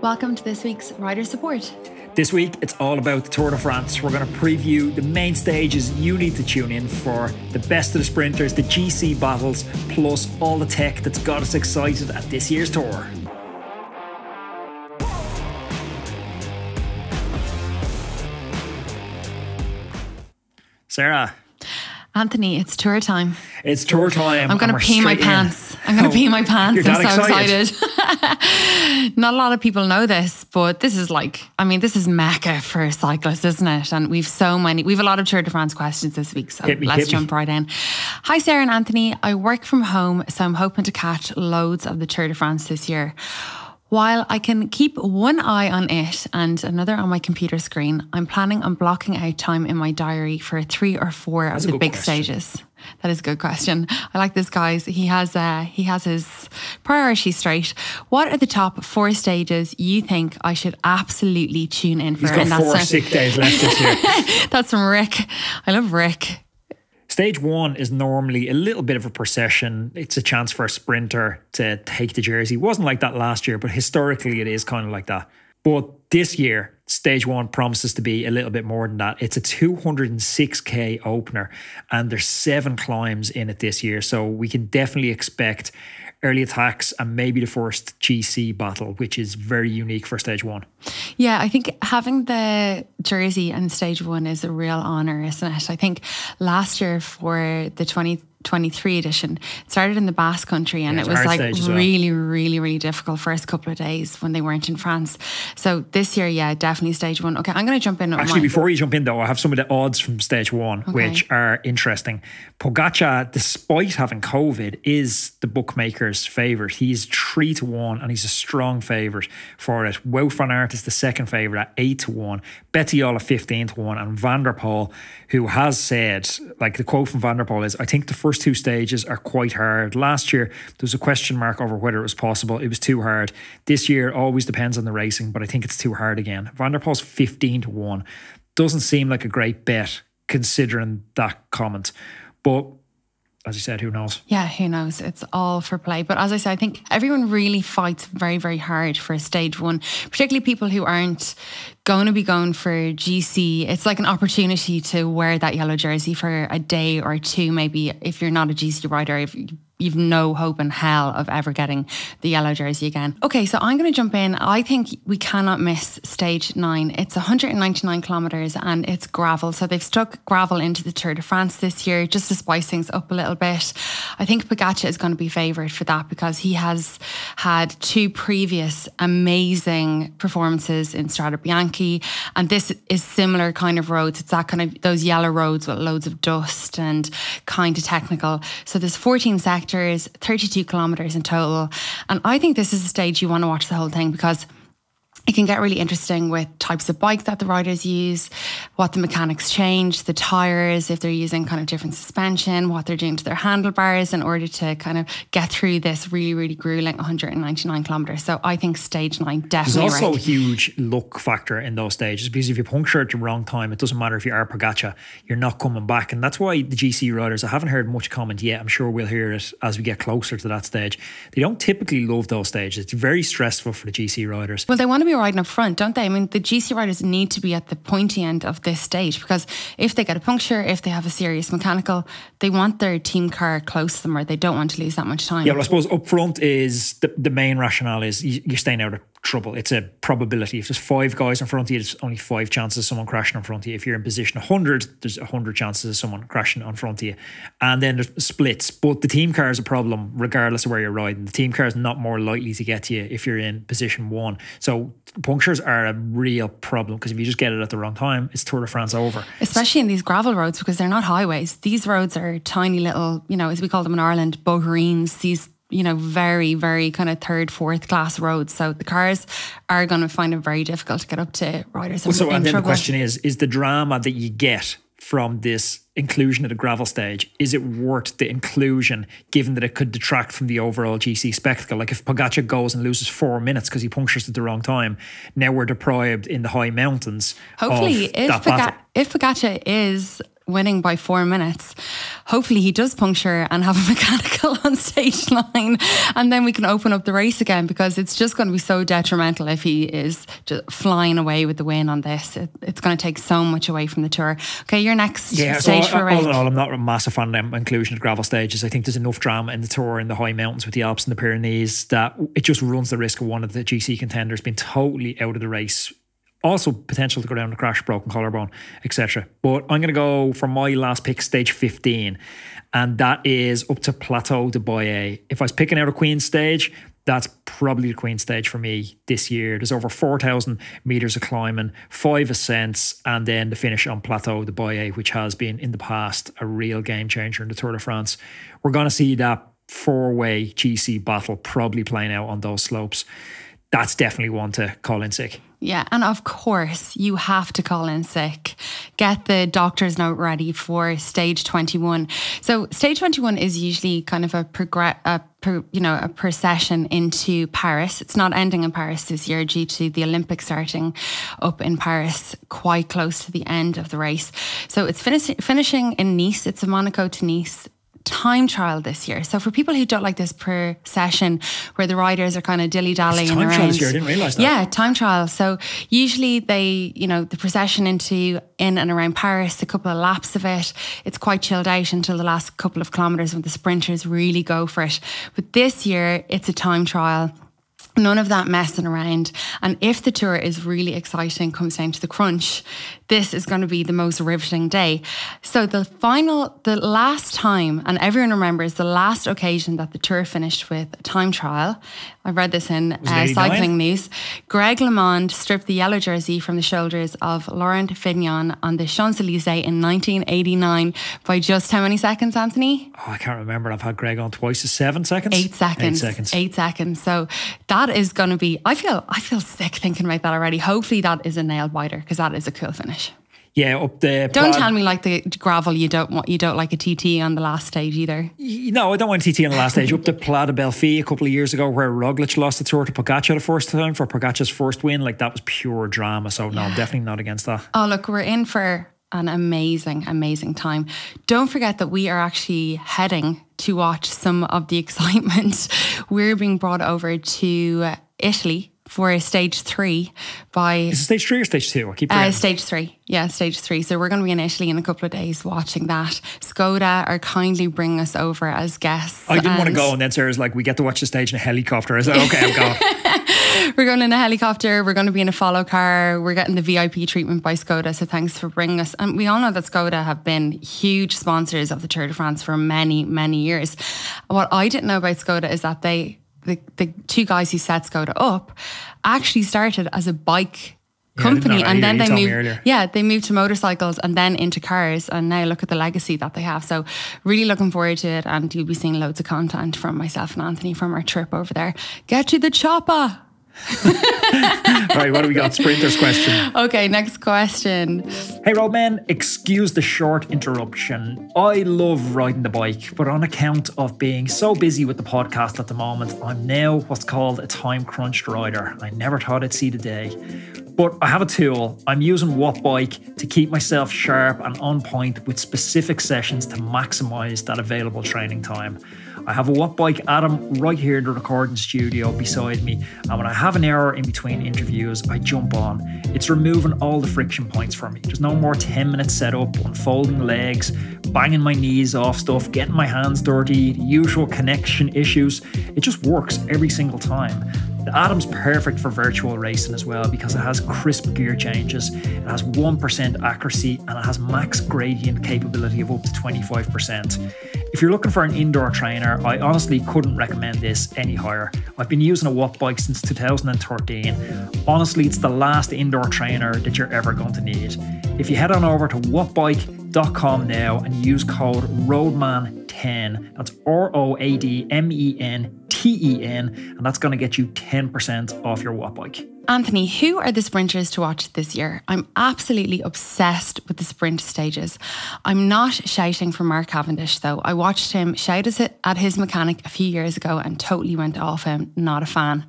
Welcome to this week's Rider Support. This week, it's all about the Tour de France. We're going to preview the main stages you need to tune in for, the best of the sprinters, the GC battles, plus all the tech that's got us excited at this year's Tour. Sarah. Anthony, it's tour time. It's tour time. I'm going to pee my pants. I'm going to pee my pants. I'm so excited. Not a lot of people know this, but this is this is Mecca for cyclists, isn't it? And we've a lot of Tour de France questions this week, so let's jump right in. Hi, Sarah and Anthony. I work from home, so I'm hoping to catch loads of the Tour de France this year. While I can keep one eye on it and another on my computer screen, I'm planning on blocking out time in my diary for 3 or 4 of the big stages. That is a good question. I like this, guys. He has his priorities straight. What are the top 4 stages you think I should absolutely tune in for? He's got 4 sick days left this year. That's from Rick. I love Rick. Stage 1 is normally a little bit of a procession. It's a chance for a sprinter to take the jersey. It wasn't like that last year, but historically it is kind of like that. But this year, Stage 1 promises to be a little bit more than that. It's a 206k opener and there's 7 climbs in it this year. So we can definitely expect early attacks and maybe the first GC battle, which is very unique for Stage 1. Yeah, I think having the jersey in Stage 1 is a real honour, isn't it? I think last year for the 2023 edition, it started in the Basque Country and it was like really difficult first couple of days when they weren't in France. So this year, yeah, definitely Stage 1. Okay, I'm going to jump in. Actually, before you jump in though, I have some of the odds from Stage 1, which are interesting. Pogacar, despite having COVID, is the bookmaker's favourite. He's 3-1 and he's a strong favourite for it. Wout van Aert is the second favourite at 8-1. Bettiol at 15-1, and Van der Poel, who has said, like the quote from Van der Poel is, I think the first 2 stages are quite hard. Last year, there was a question mark over whether it was possible. It was too hard. This year, always depends on the racing, but I think it's too hard again. Van der Poel's 15-1. Doesn't seem like a great bet considering that comment. But as you said, who knows? Yeah, who knows? It's all for play. But as I said, I think everyone really fights very, very hard for Stage 1, particularly people who aren't going to be going for GC. It's like an opportunity to wear that yellow jersey for a day or 2, maybe if you're not a GC rider, if you've no hope in hell of ever getting the yellow jersey again. Okay, so I'm going to jump in. I think we cannot miss Stage 9. It's 199 kilometres and it's gravel. So they've stuck gravel into the Tour de France this year just to spice things up a little bit. I think Pogacar is going to be favoured for that because he has had 2 previous amazing performances in Strade Bianche, and this is similar kind of roads. It's that kind of those yellow roads with loads of dust and kind of technical. So there's 14 sectors, 32 kilometres in total. And I think this is a stage you want to watch the whole thing because it can get really interesting with types of bike that the riders use, what the mechanics change, the tyres, if they're using kind of different suspension, what they're doing to their handlebars in order to kind of get through this really, really grueling 199 kilometres. So I think Stage 9 definitely. There's also a huge luck factor in those stages because if you puncture at the wrong time, it doesn't matter if you are Pogacar, you're not coming back. And that's why the GC riders, I haven't heard much comment yet. I'm sure we'll hear it as we get closer to that stage. They don't typically love those stages. It's very stressful for the GC riders. Well, they want to be riding up front, don't they? I mean, the GC riders need to be at the pointy end of this stage because if they get a puncture, if they have a serious mechanical, they want their team car close to them or they don't want to lose that much time. Yeah, well, I suppose up front is the main rationale is you're staying out of trouble. It's a probability. If there's 5 guys in front of you, there's only 5 chances of someone crashing in front of you. If you're in position 100, there's 100 chances of someone crashing in front of you. And then there's splits. But the team car is a problem regardless of where you're riding. The team car is not more likely to get to you if you're in position 1. So punctures are a real problem because if you just get it at the wrong time, it's Tour de France over. Especially in these gravel roads because they're not highways. These roads are tiny little, as we call them in Ireland, boghereens, these very, very kind of 3rd, 4th class roads. So the cars are going to find it very difficult to get up to riders. And then the question is the drama that you get from this inclusion of the gravel stage, is it worth the inclusion given that it could detract from the overall GC spectacle? Like if Pogacar goes and loses 4 minutes because he punctures at the wrong time, now we're deprived in the high mountains. Hopefully, if Pogacar is winning by 4 minutes. Hopefully he does puncture and have a mechanical on stage 9, and then we can open up the race again, because it's just going to be so detrimental if he is just flying away with the win on this. It's going to take so much away from the Tour. Okay, your next stage for Rick. All in all, I'm not a massive fan of them inclusion of gravel stages. I think there's enough drama in the Tour in the high mountains with the Alps and the Pyrenees that it just runs the risk of one of the GC contenders being totally out of the race. Also potential to go down to crash, broken collarbone, etc. But I'm going to go for my last pick, stage 15, and that is up to Plateau de Boyer. If I was picking out a Queen stage, that's probably the Queen stage for me this year. There's over 4,000 meters of climbing, 5 ascents, and then the finish on Plateau de Boyer, which has been in the past a real game changer in the Tour de France. We're going to see that 4-way GC battle probably playing out on those slopes. That's definitely one to call in sick. Yeah, and of course, you have to call in sick. Get the doctor's note ready for stage 21. So stage 21 is usually kind of a procession into Paris. It's not ending in Paris this year due to the Olympics starting up in Paris quite close to the end of the race. So it's finishing in Nice. It's a Monaco to Nice time trial this year. So for people who don't like this procession where the riders are kind of dilly-dallying around. Time trial this year, I didn't realise that. Yeah, time trial. So usually they, the procession in and around Paris, a couple of laps of it, it's quite chilled out until the last couple of kilometres when the sprinters really go for it. But this year, it's a time trial. None of that messing around. And if the Tour is really exciting, comes down to the crunch, this is going to be the most riveting day. So the last time, and everyone remembers the last occasion that the Tour finished with a time trial, I read this in Cycling News, Greg LeMond stripped the yellow jersey from the shoulders of Laurent Fignon on the Champs-Élysées in 1989 by just how many seconds, Anthony? Oh, I can't remember. I've had Greg on twice. 7 seconds? 8 seconds. 8 seconds. 8 seconds. So that is going to be, I feel sick thinking about that already. Hopefully that is a nail biter, because that is a cool finish. Yeah, up the... Don't tell me like the gravel you don't like a TT on the last stage either. No, I don't want a TT on the last stage. Up the Pla de Belfi a couple of years ago where Roglic lost the Tour to Pogacar the first time for Pogacar's first win. Like, that was pure drama. So no, definitely not against that. Oh, look, we're in for an amazing, amazing time. Don't forget that we are actually heading to watch some of the excitement. We're being brought over to Italy for stage 3 by... Is it stage 3 or stage 2? I keep forgetting. Stage 3. Yeah, stage 3. So we're going to be in Italy in a couple of days watching that. Skoda are kindly bringing us over as guests. I didn't want to go, and then Sarah's like, we get to watch the stage in a helicopter. I was like, okay, I'm going. We're going in a helicopter. We're going to be in a follow car. We're getting the VIP treatment by Skoda. So thanks for bringing us. And we all know that Skoda have been huge sponsors of the Tour de France for many, many years. What I didn't know about Skoda is that the 2 guys who set Skoda up actually started as a bike company, and then they moved to motorcycles and then into cars, and now look at the legacy that they have. So really looking forward to it, and you'll be seeing loads of content from myself and Anthony from our trip over there. Get to the chopper. Right, what do we got? Sprinter's question. Okay, next question. Hey Roadman, excuse the short interruption. I love riding the bike, but on account of being so busy with the podcast at the moment, I'm now what's called a time crunched rider. I never thought I'd see the day. But I have a tool. I'm using Wattbike to keep myself sharp and on point with specific sessions to maximise that available training time. I have a Wattbike Atom right here in the recording studio beside me, and when I have an hour in between interviews, I jump on. It's removing all the friction points for me. There's no more 10-minute setup, unfolding legs, banging my knees off stuff, getting my hands dirty, the usual connection issues. It just works every single time. The Atom's perfect for virtual racing as well because it has crisp gear changes, it has 1% accuracy, and it has max gradient capability of up to 25%. If you're looking for an indoor trainer, I honestly couldn't recommend this any higher. I've been using a Wattbike since 2013. Honestly, it's the last indoor trainer that you're ever going to need. If you head on over to wattbike.com now and use code ROADMAN10, that's ROADMENTEN, and that's going to get you 10% off your Wattbike. Anthony, who are the sprinters to watch this year? I'm absolutely obsessed with the sprint stages. I'm not shouting for Mark Cavendish though. I watched him shout at his mechanic a few years ago and totally went off him. Not a fan.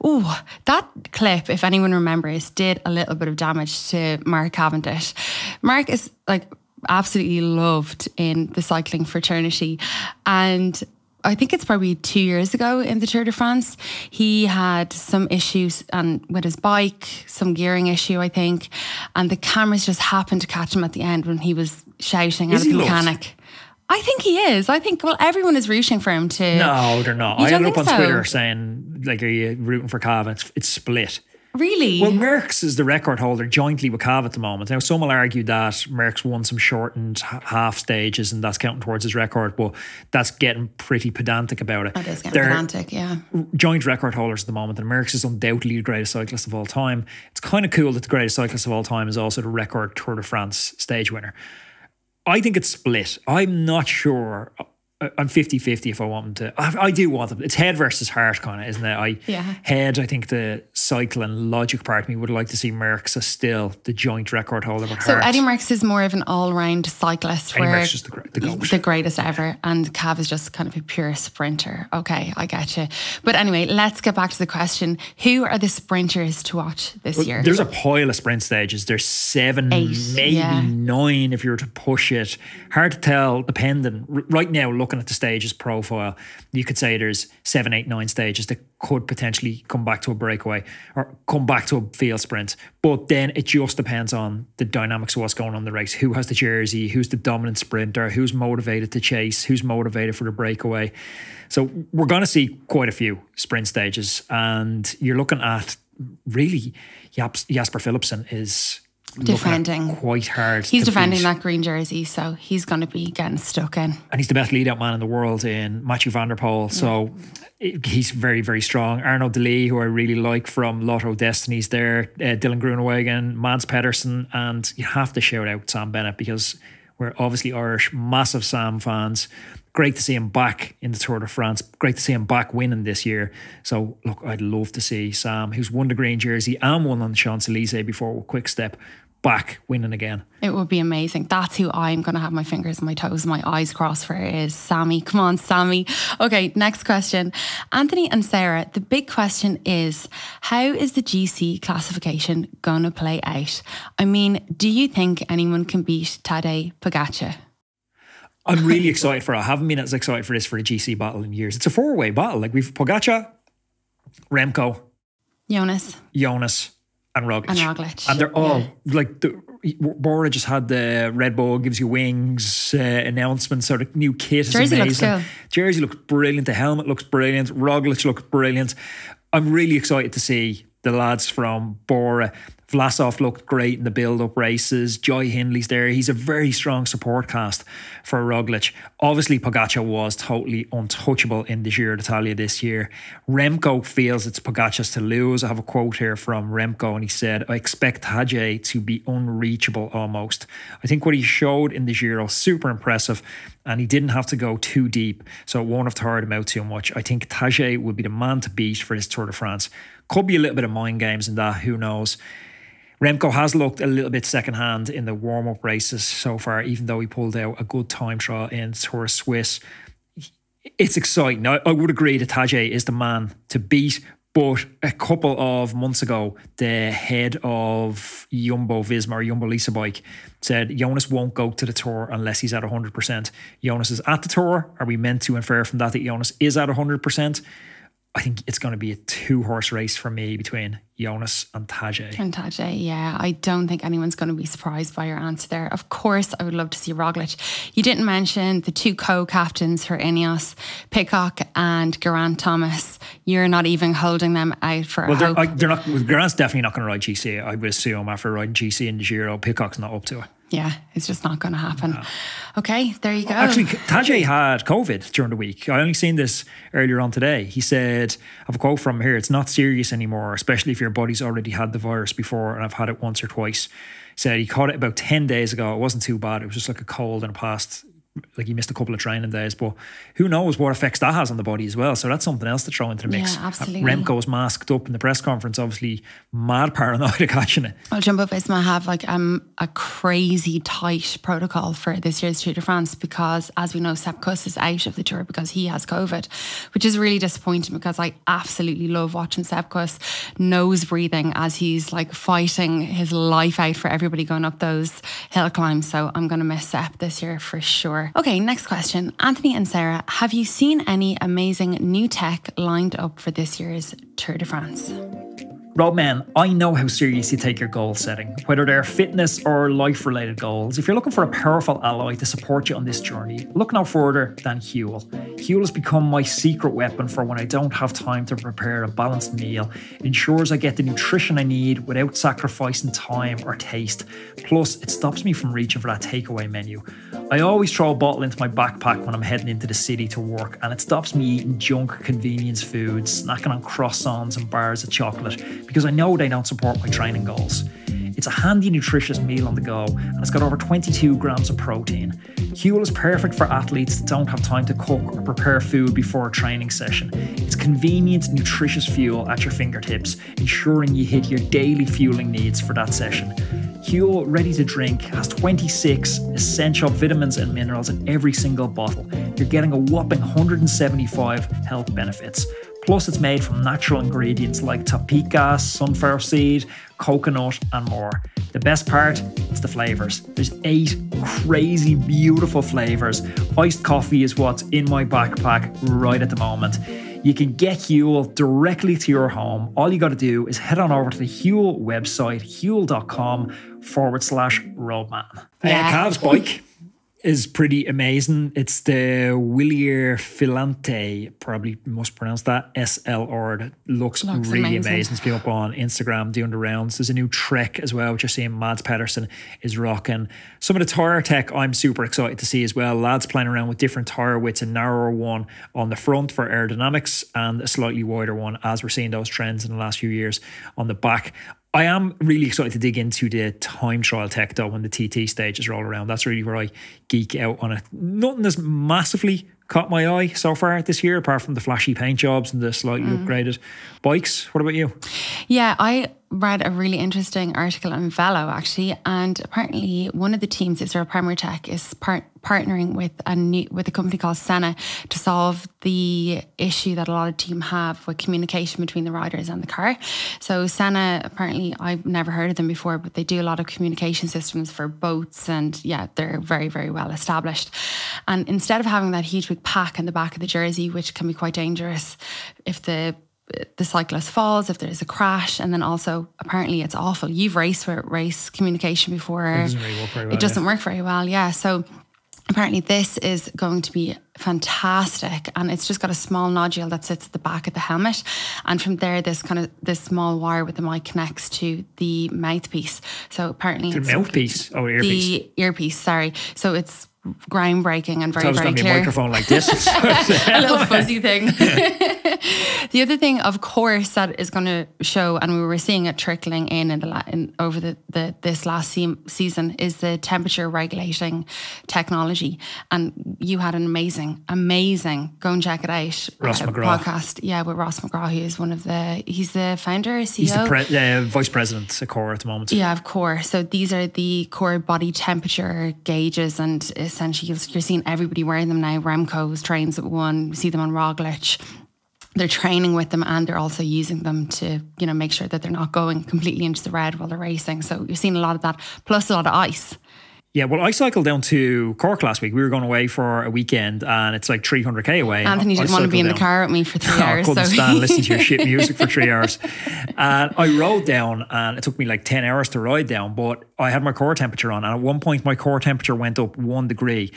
Ooh, that clip, if anyone remembers, did a little bit of damage to Mark Cavendish. Mark is like absolutely loved in the cycling fraternity. And I think it's probably 2 years ago in the Tour de France, he had some issues with his bike, some gearing issue, I think. And the cameras just happened to catch him at the end when he was shouting at the mechanic. I think he is. I think, well, everyone is rooting for him to... No, they're not. I ended up on Twitter saying, like, are you rooting for Cav? It's split. Really? Well, Merckx is the record holder jointly with Cav at the moment. Now, some will argue that Merckx won some shortened half stages and that's counting towards his record, but that's getting pretty pedantic about it. That is getting pedantic, yeah. Joint record holders at the moment, and Merckx is undoubtedly the greatest cyclist of all time. It's kind of cool that the greatest cyclist of all time is also the record Tour de France stage winner. I think it's split. I'm not sure. I'm 50-50 if I want them to. I do want them. It's head versus heart kind of, isn't it? Head, I think the cycling logic part of me would like to see Merckx as still the joint record holder. But so Eddie Merckx is more of an all-round cyclist. Eddie Merckx is the greatest ever. And Cav is just kind of a pure sprinter. Okay, I get you. But anyway, let's get back to the question. Who are the sprinters to watch this year? There's a pile of sprint stages. There's 7, 8, maybe 9 if you were to push it. Hard to tell, depending. Right now, looking at the stages profile, you could say there's 7, 8, 9 stages that could potentially come back to a breakaway or come back to a field sprint. But then it just depends on the dynamics of what's going on in the race. Who has the jersey? Who's the dominant sprinter? Who's motivated to chase? Who's motivated for the breakaway? So we're going to see quite a few sprint stages, and you're looking at really Jasper Philipsen is defending quite hard. He's defending that green jersey, so he's going to be getting stuck in. And he's the best lead-out man in the world in Mathieu van der Poel, so he's very, very strong. Arnaud Delis, who I really like from Lotto Destinies there, Dylan Groenewegen, Mads Pedersen, and you have to shout out Sam Bennett because we're obviously Irish, massive Sam fans. Great to see him back in the Tour de France. Great to see him back winning this year. So, look, I'd love to see Sam, who's won the green jersey and won on the Champs-Elysees before with Quick Step, back winning again. It would be amazing. That's who I'm going to have my fingers and my toes and my eyes crossed for, is Sammy. Come on, Sammy. Okay, next question. Anthony and Sarah, the big question is, how is the GC classification going to play out? I mean, do you think anyone can beat Tadej Pogačar? I'm really excited for it. I haven't been as excited for this for a GC battle in years. It's a 4-way battle. Like, we've Pogačar, Remco, Jonas, and Roglic. And they're all like, Bora just had the Red Bull gives you wings announcement. So the new kit is Jersey amazing. Looks cool. Jersey looks brilliant. The helmet looks brilliant. Roglic looks brilliant. I'm really excited to see the lads from Bora. Vlasov looked great in the build-up races. Joy Hindley's there. He's a very strong support cast for Roglic. Obviously, Pogačar was totally untouchable in the Giro d'Italia this year. Remco feels it's Pogačar's to lose. I have a quote here from Remco, and he said, "I expect Tadej to be unreachable almost." I think what he showed in the Giro, super impressive, and he didn't have to go too deep, so it won't have tired him out too much. I think Tadej would be the man to beat for this Tour de France. Could be a little bit of mind games in that, who knows. Remco has looked a little bit second-hand in the warm-up races so far, even though he pulled out a good time trial in Tour Swiss. It's exciting. I would agree that Tadej is the man to beat, but a couple of months ago, the head of Jumbo-Visma or Jumbo-Leasa Bike said Jonas won't go to the Tour unless he's at 100%. Jonas is at the Tour. Are we meant to infer from that Jonas is at 100%? I think it's going to be a 2-horse race for me between Jonas and Tadej. Yeah. I don't think anyone's going to be surprised by your answer there. Of course, I would love to see Roglic. You didn't mention the 2 co-captains for Ineos, Pidcock and Geraint Thomas. You're not even holding them out for a hope. They're not. Geraint's definitely not going to ride GC. I would assume after riding GC in the Giro, Pidcock's not up to it. Yeah, it's just not going to happen. No. Okay, there you go. Actually, Tadej had COVID during the week. I only seen this earlier on today. He said, I have a quote from him here, "It's not serious anymore, especially if your body's already had the virus before, and I've had it once or twice." He said he caught it about 10 days ago. It wasn't too bad. It was just like a cold and it passed like he missed a couple of training days, but who knows what effects that has on the body as well. So that's something else to throw into the mix. Yeah, absolutely. Remco's masked up in the press conference, obviously mad paranoid of catching it. Well, Jumbo Visma have like a crazy tight protocol for this year's Tour de France because, as we know, Sepp Kuss is out of the Tour because he has COVID, which is really disappointing because I absolutely love watching Sepp Kuss nose breathing as he's like fighting his life out for everybody going up those hill climbs. So I'm going to miss Sepp this year for sure. Okay, next question. Anthony and Sarah, have you seen any amazing new tech lined up for this year's Tour de France? Roadman, I know how serious you take your goal setting, whether they're fitness or life-related goals. If you're looking for a powerful ally to support you on this journey, look no further than Huel. Huel has become my secret weapon for when I don't have time to prepare a balanced meal. It ensures I get the nutrition I need without sacrificing time or taste. Plus, it stops me from reaching for that takeaway menu. I always throw a bottle into my backpack when I'm heading into the city to work, and it stops me eating junk convenience foods, snacking on croissants and bars of chocolate, because I know they don't support my training goals. It's a handy, nutritious meal on the go, and it's got over 22 grams of protein. Huel is perfect for athletes that don't have time to cook or prepare food before a training session. It's convenient, nutritious fuel at your fingertips, ensuring you hit your daily fueling needs for that session. Huel Ready To Drink has 26 essential vitamins and minerals in every single bottle. You're getting a whopping 175 health benefits. Plus, it's made from natural ingredients like tapioca, sunflower seed, coconut, and more. The best part, it's the flavours. There's 8 crazy, beautiful flavours. Iced coffee is what's in my backpack right at the moment. You can get Huel directly to your home. All you got to do is head on over to the Huel website, huel.com/Roadman. Cav's bike is pretty amazing. It's the Veloforte, probably must pronounce that, SLR. That looks really amazing. It's been up on Instagram doing the rounds. There's a new Trek as well, which you're seeing Mads Pedersen is rocking. Some of the tyre tech I'm super excited to see as well. Lads playing around with different tyre widths, a narrower one on the front for aerodynamics and a slightly wider one, as we're seeing those trends in the last few years on the back. I am really excited to dig into the time trial tech though when the TT stages roll around. That's really where I geek out on it. Nothing has massively caught my eye so far this year, apart from the flashy paint jobs and the slightly upgraded bikes. What about you? Yeah, I read a really interesting article on Velo actually, and apparently one of the teams, Israel Premier Tech, is partnering with a company called Senna to solve the issue that a lot of teams have with communication between the riders and the car. So Senna, apparently, I've never heard of them before, but they do a lot of communication systems for boats, and yeah, they're very, very well established. And instead of having that huge big pack in the back of the jersey, which can be quite dangerous if the cyclist falls, if there's a crash, and then also apparently it's awful. You've raced with race communication before. It doesn't really work very well. It doesn't work very well, yeah. So apparently this is going to be fantastic, and it's just got a small nodule that sits at the back of the helmet, and from there this small wire with the mic connects to the mouthpiece. So apparently the mouthpiece? Oh, earpiece. The earpiece, sorry. So it's groundbreaking and very, very clear. It's going to be a microphone like this. A little fuzzy thing. The other thing, of course, that is going to show, and we were seeing it trickling in over this last season, is the temperature regulating technology. And you had an amazing, go and check it out. Ross McGraw podcast, yeah, with Ross McGraw, he's the founder, CEO. He's the vice president at Core at the moment. Yeah, of course. So these are the core body temperature gauges, and essentially you're seeing everybody wearing them now. Remco's trains at one, you see them on Roglic. They're training with them, and they're also using them to, make sure that they're not going completely into the red while they're racing. So you're seeing a lot of that, plus a lot of ice. Yeah, well, I cycled down to Cork last week. We were going away for a weekend, and it's like 300k away. Anthony didn't want to be in the car with me for 3 hours. I couldn't stand listening to your shit music for 3 hours. And I rode down, and it took me like 10 hours to ride down, but I had my core temperature on, and at one point my core temperature went up 1 degree.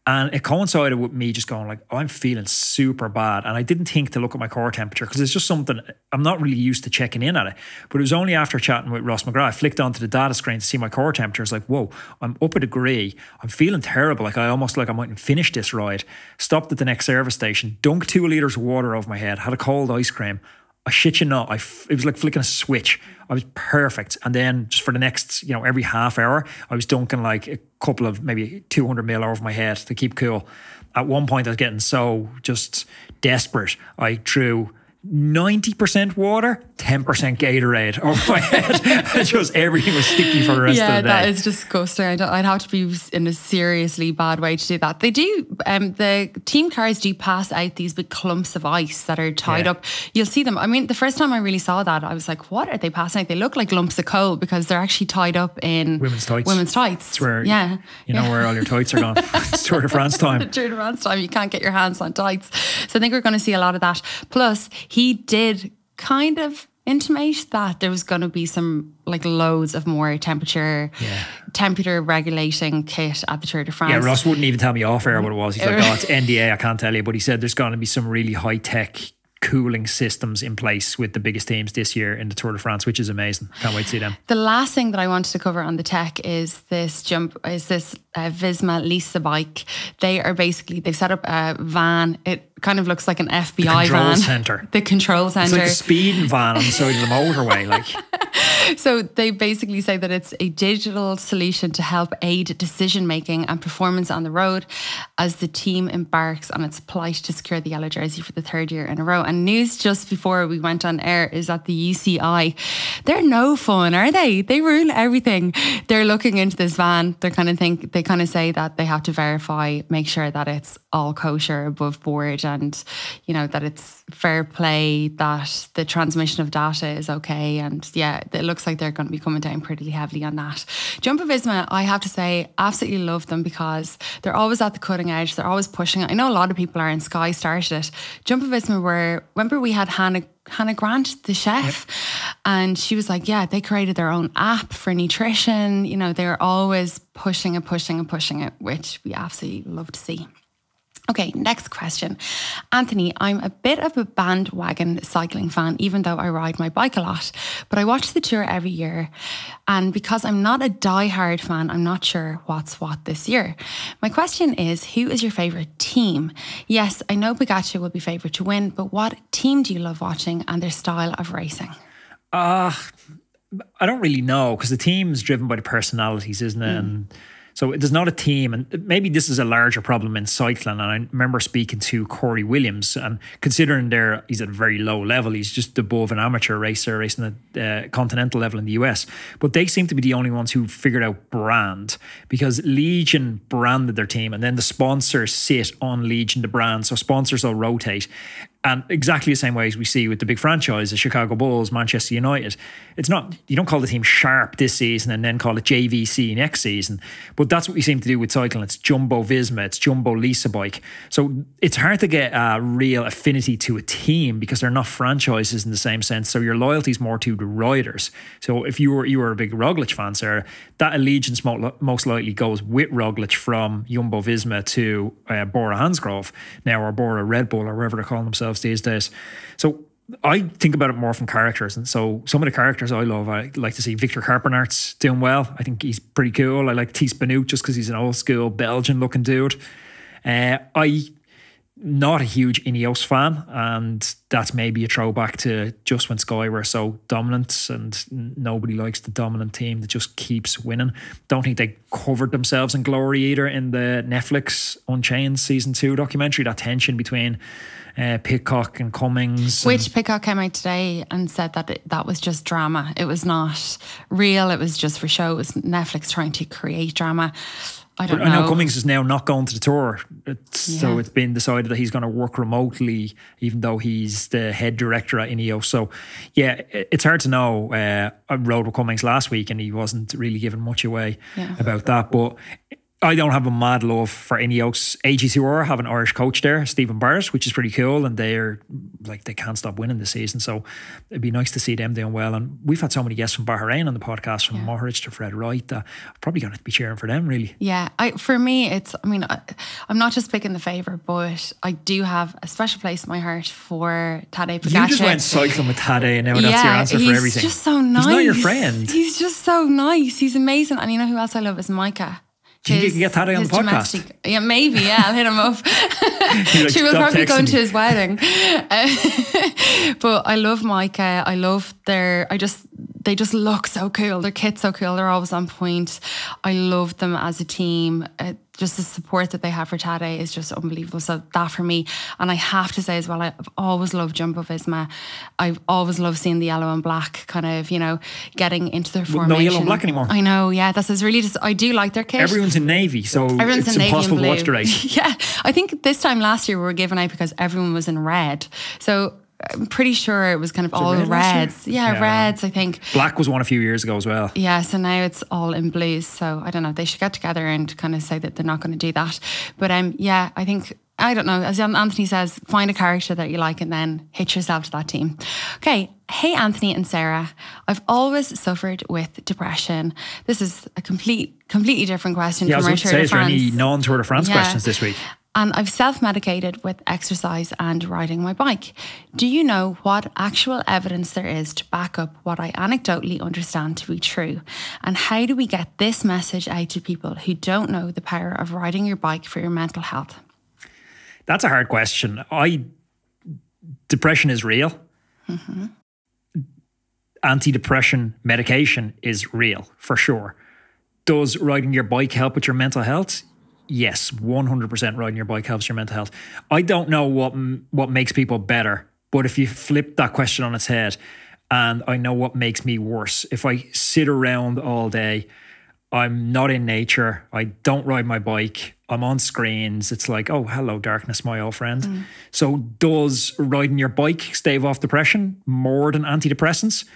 And it coincided with me just going like, I'm feeling super bad. And I didn't think to look at my core temperature because it's just something, I'm not really used to checking in at it. But it was only after chatting with Ross McGraw, I flicked onto the data screen to see my core temperature. It's like, whoa, I'm up a degree. I'm feeling terrible. Like I mightn't finish this ride. Stopped at the next service station, dunked 2 litres of water over my head, had a cold ice cream. I shit you not, it was like flicking a switch. I was perfect. And then just for the next, every half hour, I was dunking like a couple of maybe 200 ml over my head to keep cool. At one point, I was getting so just desperate. I threw 90% water, 10% Gatorade over my head. Just everything was sticky for the rest of the day. Yeah, that is disgusting. I'd have to be in a seriously bad way to do that. They do, the team cars do pass out these big clumps of ice that are tied up. You'll see them. I mean, the first time I really saw that, I was like, what are they passing out? They look like lumps of coal because they're actually tied up in women's tights. That's where, where all your tights are gone. It's Tour de France time. Tour de France time. You can't get your hands on tights. So I think we're going to see a lot of that. Plus, he did kind of intimate that there was going to be some like loads of more temperature regulating kit at the Tour de France. Yeah, Ross wouldn't even tell me off air what it was. He's like, it's NDA, I can't tell you. But he said there's going to be some really high tech cooling systems in place with the biggest teams this year in the Tour de France, which is amazing. Can't wait to see them. The last thing that I wanted to cover on the tech is this Visma Lisa bike. They've set up a van. It kind of looks like an FBI van. Center. The control center. It's like a speeding van on the side of the motorway. So they basically say that it's a digital solution to help aid decision making and performance on the road as the team embarks on its plight to secure the yellow jersey for the third year in a row. And news just before we went on air is that the UCI, they're no fun, are they? They rule everything. They're looking into this van. They kind of say that they have to verify, make sure that it's all kosher, above board, and that it's fair play, that the transmission of data is okay. And it looks like they're going to be coming down pretty heavily on that. Jumbo Visma, I have to say, absolutely love them because they're always at the cutting edge. They're always pushing it. I know a lot of people are, and Sky started it. Jumbo Visma remember we had Hannah Grant, the chef, and she was like, they created their own app for nutrition. They're always pushing it, which we absolutely love to see. Okay, next question. Anthony, I'm a bit of a bandwagon cycling fan, even though I ride my bike a lot, but I watch the Tour every year. And because I'm not a diehard fan, I'm not sure what's what this year. My question is, who is your favourite team? Yes, I know Pogačar will be favourite to win, but what team do you love watching and their style of racing? I don't really know, because the team is driven by the personalities, isn't it? And so there's not a team, and maybe this is a larger problem in cycling. And I remember speaking to Corey Williams, and considering he's at a very low level, he's just above an amateur racer racing at the continental level in the US. But they seem to be the only ones who figured out brand, because Legion branded their team, and then the sponsors sit on Legion, the brand. So sponsors will rotate. And exactly the same way as we see with the big franchises, Chicago Bulls, Manchester United. It's not, you don't call the team Sharp this season and then call it JVC next season. But that's what we seem to do with cycling. It's Jumbo Visma, it's Jumbo Lisa Bike. So it's hard to get a real affinity to a team because they're not franchises in the same sense. So your loyalty is more to the riders. So if you were a big Roglic fan, Sarah, that allegiance most likely goes with Roglic from Jumbo Visma to Bora Hansgrohe now, or Bora Red Bull, or whatever they're calling themselves these days. So I think about it more from characters, and so some of the characters I love, I like to see Victor Carpenart's doing well. I think he's pretty cool. I like Thies Benoot just because he's an old school Belgian looking dude. I not a huge Ineos fan, and that's maybe a throwback to just when Sky were so dominant, and nobody likes the dominant team that just keeps winning. Don't think they covered themselves in glory either in the Netflix Unchained season 2 documentary. That tension between Pidcock and Cummings. Which Pidcock came out today and said that that was just drama. It was not real. It was just for show. It was Netflix trying to create drama. I don't know. I know Cummings is now not going to the Tour. So it's been decided that he's going to work remotely, even though he's the head director at Ineos. So yeah, it's hard to know. I rode with Cummings last week and he wasn't really giving much away about that. But I don't have a mad love for Ineos. AG2R have an Irish coach there, Stephen Barrett, which is pretty cool, and they're like, they can't stop winning this season. So it'd be nice to see them doing well. And we've had so many guests from Bahrain on the podcast, from Mohoric to Fred Wright, that I'm probably going to be cheering for them, really. Yeah, for me, it's, I mean, I'm not just picking the favourite, but I do have a special place in my heart for Tadej Pogačar. You just went cycling with Tadej, and now that's your answer for everything. He's just so nice. He's not your friend. He's just so nice. He's amazing. And you know who else I love is Micah. Do you think you can get Tade on the podcast? Yeah, maybe. Yeah, I'll hit him up. Like, she will probably go me. to his wedding. But I love Micah. I love they just look so cool. Their kit's so cool. They're always on point. I love them as a team. Just the support that they have for Tade is just unbelievable. So that for me, and I have to say as well, I've always loved Jumbo Visma. I've always loved seeing the yellow and black kind of, getting into their formation. No yellow and black anymore. I know, yeah. That's really just, I do like their kit. Everyone's in navy, so it's impossible to watch the race. Yeah, I think this time last year we were given out because everyone was in red. So I'm pretty sure it was kind of all reds. Yeah, reds, I think. Black was one a few years ago as well. Yeah, so now it's all in blues. So I don't know, they should get together and kind of say that they're not going to do that. But yeah, I think, I don't know, as Anthony says, find a character that you like and then hitch yourself to that team. Okay, hey Anthony and Sarah, I've always suffered with depression. This is a completely different question from our Tour de France. Is there any non-Tour de France questions this week? And I've self-medicated with exercise and riding my bike. Do you know what actual evidence there is to back up what I anecdotally understand to be true? And how do we get this message out to people who don't know the power of riding your bike for your mental health? That's a hard question. Depression is real. Mm-hmm. Antidepressant medication is real, for sure. Does riding your bike help with your mental health? Yes, 100% riding your bike helps your mental health. I don't know what makes people better, but if you flip that question on its head, and I know what makes me worse. If I sit around all day, I'm not in nature, I don't ride my bike, I'm on screens, it's like, oh, hello darkness, my old friend. Mm. So does riding your bike stave off depression more than antidepressants?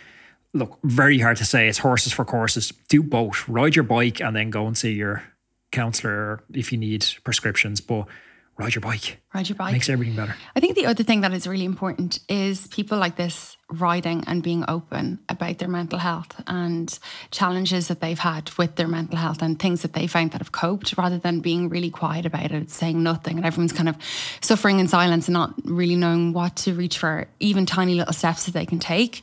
Look, very hard to say. It's horses for courses. Do both. Ride your bike and then go and see your counsellor if you need prescriptions, but ride your bike. Ride your bike. Makes everything better. I think the other thing that is really important is people like this riding and being open about their mental health and challenges that they've had with their mental health and things that they found that have coped, rather than being really quiet about it, saying nothing, and everyone's kind of suffering in silence and not really knowing what to reach for, even tiny little steps that they can take.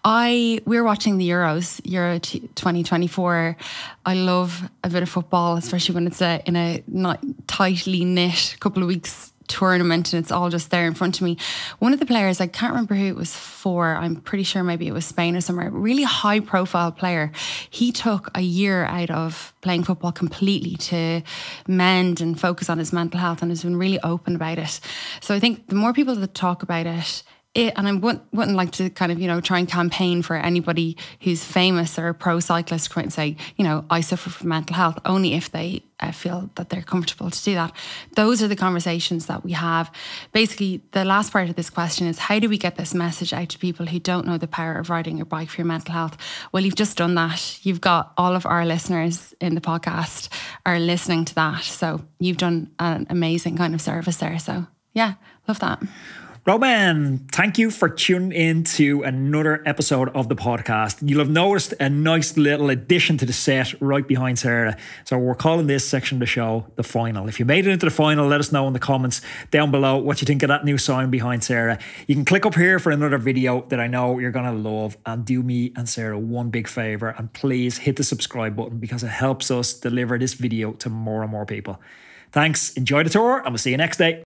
We're watching the Euro 2024. I love a bit of football, especially when it's in a not tightly knit couple of weeks tournament and it's all just there in front of me. One of the players, I can't remember who it was for, I'm pretty sure maybe it was Spain or somewhere, really high profile player. He took a year out of playing football completely to mend and focus on his mental health and has been really open about it. So I think the more people that talk about it, and I wouldn't like to kind of, try and campaign for anybody who's famous or a pro cyclist to come out and say, I suffer from mental health, only if they feel that they're comfortable to do that. Those are the conversations that we have. Basically, the last part of this question is, how do we get this message out to people who don't know the power of riding your bike for your mental health? Well, you've just done that. You've got all of our listeners in the podcast are listening to that. So you've done an amazing kind of service there. So yeah, love that. Roadman, thank you for tuning in to another episode of the podcast. You'll have noticed a nice little addition to the set right behind Sarah. So we're calling this section of the show the final. If you made it into the final, let us know in the comments down below what you think of that new sign behind Sarah. You can click up here for another video that I know you're going to love, and do me and Sarah one big favor, and please hit the subscribe button because it helps us deliver this video to more and more people. Thanks, enjoy the tour, and we'll see you next day.